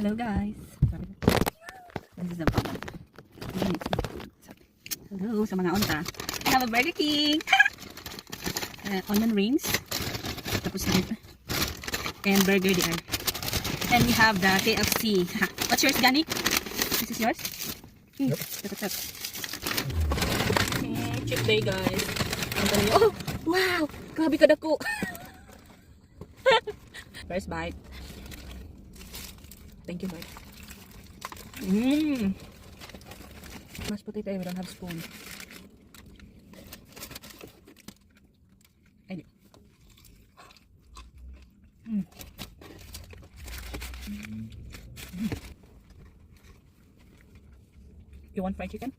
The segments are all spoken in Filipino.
Hello guys. This is the bottom. Hello sa mga unta. I have a Burger King. Onion rings. Tapos and burger there. And we have the KFC. What's yours, Gani? This is yours? Yep. Cheap day guys. Oh, wow! Grabe ka dako. First bite. Thank you, Lord. Mashed potato, we don't have spoon. I do. You want fried chicken?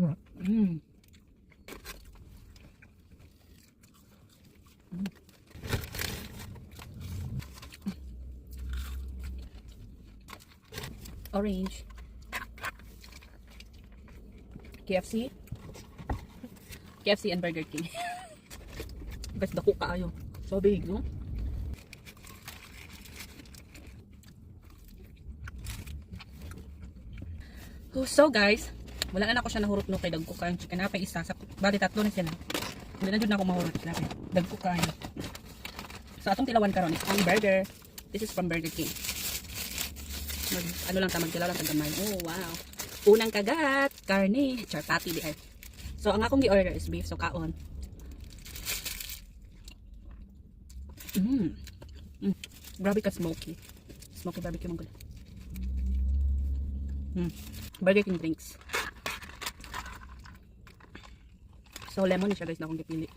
Yeah. Orange. KFC and Burger King. Guys, dako kaayo. So big, no? So guys, wala na ako siya nahurot no kay dagko kayo chicken. Napay isa sa bali tatlo na sila. Hindi na jud na ako mahurot sila kay dagko kayo. So atong tilawan karon is ang burger. This is from Burger King. Ano lang ta magtilaw lang ta gamay. Oh wow. Unang kagat, karne, charpati di ay. So ang akong gi-order is beef, so kaon. Grabe ka smoky. Smoky barbecue mong gula. Burger King drinks. So lemon siya guys na akong gipili.